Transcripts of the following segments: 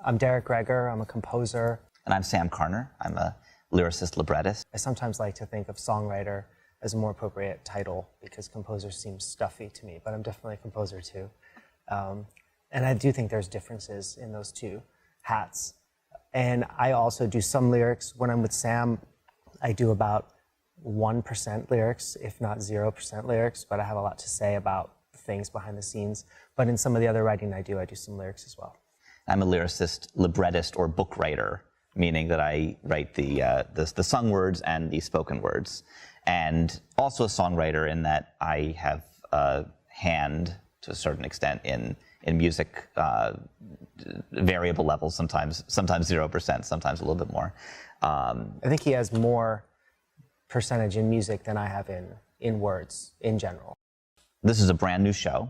I'm Derek Gregor. I'm a composer. And I'm Sam Carner. I'm a lyricist, librettist. I sometimes like to think of songwriter as a more appropriate title because composer seems stuffy to me, but I'm definitely a composer too. And I do think there's differences in those two hats. And I also do some lyrics. When I'm with Sam, I do about 1% lyrics, if not 0% lyrics, but I have a lot to say about things behind the scenes. But in some of the other writing I do some lyrics as well. I'm a lyricist, librettist, or book writer, meaning that I write the sung words and the spoken words. And also a songwriter in that I have a hand, to a certain extent, in music, variable levels, sometimes 0%, sometimes a little bit more. I think he has more percentage in music than I have in words in general. This is a brand new show,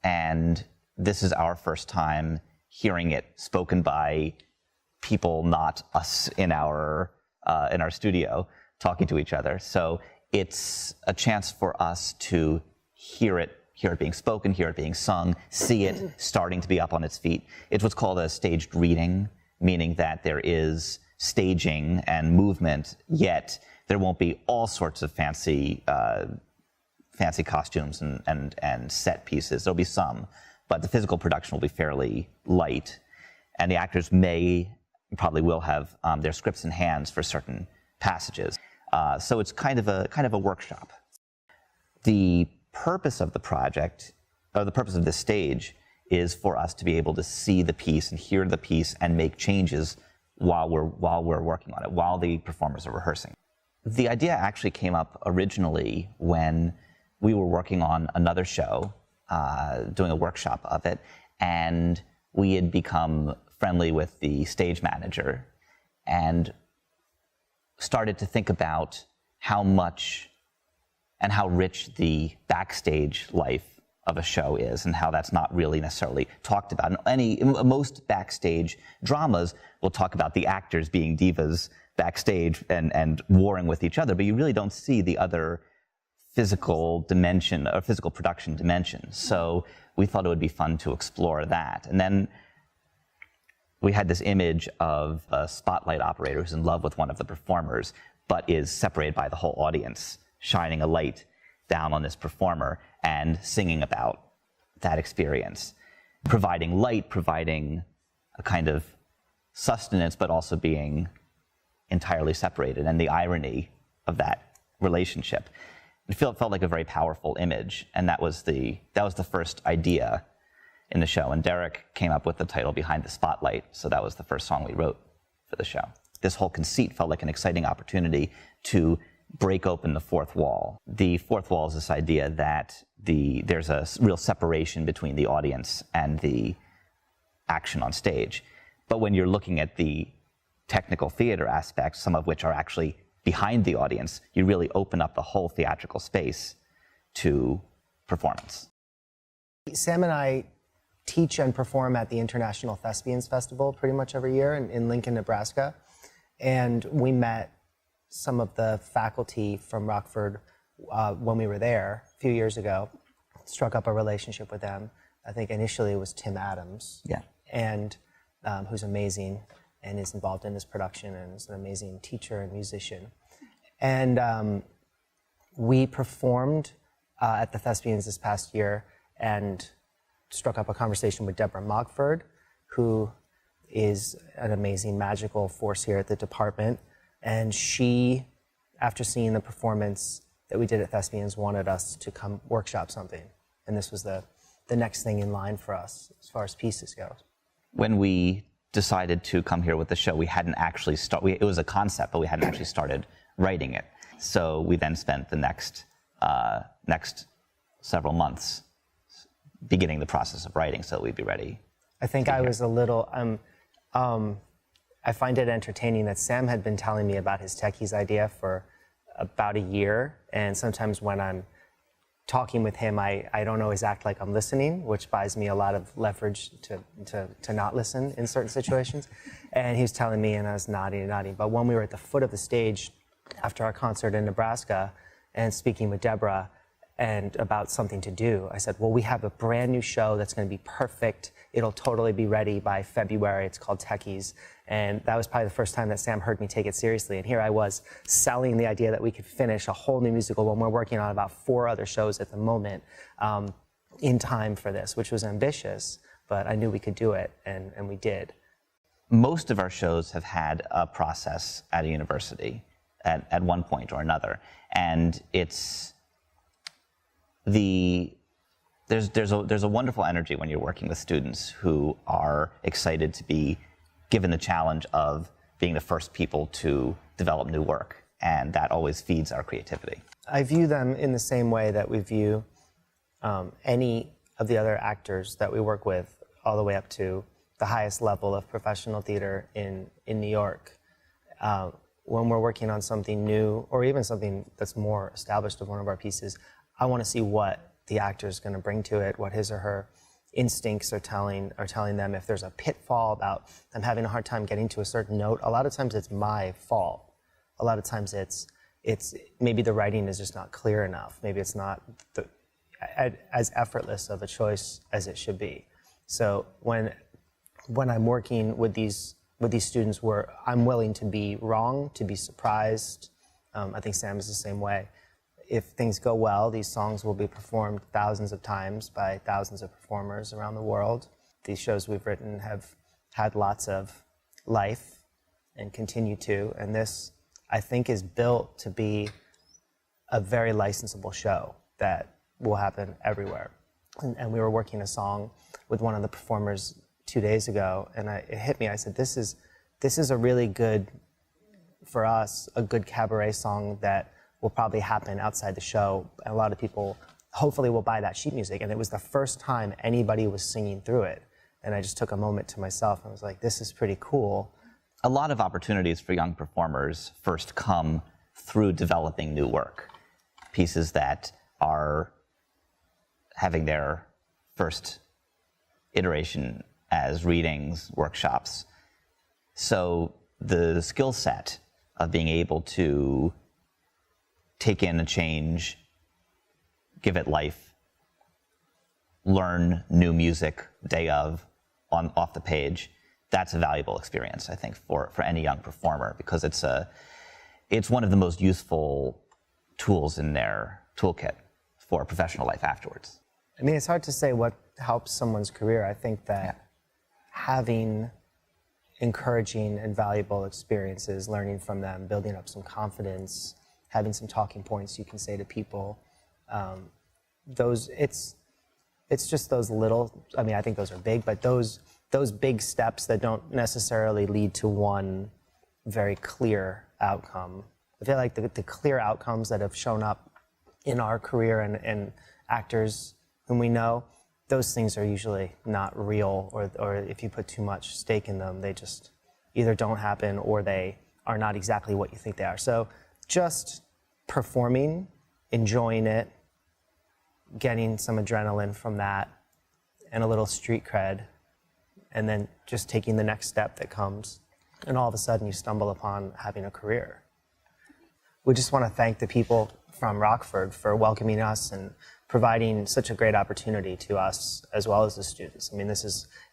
and this is our first time hearing it spoken by people, not us in our studio, talking to each other. So it's a chance for us to hear it being spoken, hear it being sung, see it starting to be up on its feet. It's what's called a staged reading, meaning that there is staging and movement, yet there won't be all sorts of fancy costumes and set pieces. There'll be some, but the physical production will be fairly light, and the actors probably will have their scripts in hands for certain passages. So it's kind of a workshop. The purpose of the project, or the purpose of this stage, is for us to be able to see the piece and hear the piece and make changes while we're working on it, while the performers are rehearsing. The idea actually came up originally when we were working on another show, doing a workshop of it, and we had become friendly with the stage manager and started to think about how much and how rich the backstage life of a show is, and how that's not really necessarily talked about. Most backstage dramas will talk about the actors being divas backstage and warring with each other, but you really don't see the other physical dimension or physical production dimension. So we thought it would be fun to explore that. And then we had this image of a spotlight operator who's in love with one of the performers, but is separated by the whole audience, shining a light down on this performer and singing about that experience, providing light, providing a kind of sustenance, but also being entirely separated, and the irony of that relationship. It felt like a very powerful image, and that was the first idea in the show. And Derek came up with the title Behind the Spotlight, so that was the first song we wrote for the show. This whole conceit felt like an exciting opportunity to break open the fourth wall. The fourth wall is this idea that there's a real separation between the audience and the action on stage. But when you're looking at the technical theater aspects, some of which are actually behind the audience, you really open up the whole theatrical space to performance. Sam and I teach and perform at the International Thespians Festival pretty much every year in Lincoln, Nebraska. And we met some of the faculty from Rockford when we were there a few years ago, struck up a relationship with them. I think initially it was Tim Adams, and who's amazing and is involved in this production and is an amazing teacher and musician. And we performed at the Thespians this past year and struck up a conversation with Deborah Mogford, who is an amazing magical force here at the department. And she, after seeing the performance that we did at Thespians, wanted us to come workshop something. And this was the next thing in line for us as far as pieces go. When we decided to come here with the show, we hadn't actually it was a concept, but we hadn't actually started writing it. So we then spent the next several months beginning the process of writing so that we'd be ready. I think I was a little, I find it entertaining that Sam had been telling me about his Techies idea for about a year, and sometimes when I'm talking with him, I don't always act like I'm listening, which buys me a lot of leverage to not listen in certain situations. And he was telling me, and I was nodding and nodding. But when we were at the foot of the stage after our concert in Nebraska and speaking with Deborah, and about something to do. I said, well, we have a brand new show that's going to be perfect. It'll totally be ready by February. It's called Techies. And that was probably the first time that Sam heard me take it seriously. And here I was selling the idea that we could finish a whole new musical when we're working on about 4 other shows at the moment in time for this, which was ambitious, but I knew we could do it, and we did. Most of our shows have had a process at a university at one point or another. And there's a wonderful energy when you're working with students who are excited to be given the challenge of being the first people to develop new work, and that always feeds our creativity. I view them in the same way that we view any of the other actors that we work with, all the way up to the highest level of professional theater in New York. When we're working on something new, or even something that's more established of one of our pieces, I want to see what the actor is going to bring to it, what his or her instincts are telling them. If there's a pitfall about them having a hard time getting to a certain note, a lot of times it's my fault. A lot of times it's maybe the writing is just not clear enough. Maybe it's not as effortless of a choice as it should be. So when I'm working with these students, where I'm willing to be wrong, to be surprised. I think Sam is the same way. If things go well, these songs will be performed thousands of times by thousands of performers around the world. These shows we've written have had lots of life and continue to, and this, I think, is built to be a very licensable show that will happen everywhere. And we were working a song with one of the performers 2 days ago, and it hit me. I said, this is a really good, for us, a good cabaret song that will probably happen outside the show. A lot of people hopefully will buy that sheet music. And it was the first time anybody was singing through it. And I just took a moment to myself and I was like, this is pretty cool. A lot of opportunities for young performers first come through developing new work. Pieces that are having their first iteration as readings, workshops. So the skill set of being able to take in a change, give it life, learn new music day of, off the page, that's a valuable experience, I think, for any young performer, because it's one of the most useful tools in their toolkit for professional life afterwards. I mean, it's hard to say what helps someone's career. I think that having encouraging and valuable experiences, learning from them, building up some confidence, having some talking points you can say to people, it's just those little, I mean, I think those are big, but those big steps that don't necessarily lead to one very clear outcome. I feel like the clear outcomes that have shown up in our career and actors whom we know, those things are usually not real, or if you put too much stake in them, they just either don't happen or they are not exactly what you think they are. So just performing, enjoying it, getting some adrenaline from that, and a little street cred, and then just taking the next step that comes, and all of a sudden you stumble upon having a career. We just want to thank the people from Rockford for welcoming us and providing such a great opportunity to us as well as the students. I mean,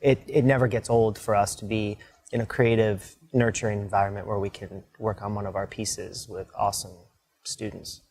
it never gets old for us to be in a creative, nurturing environment where we can work on one of our pieces with awesome students.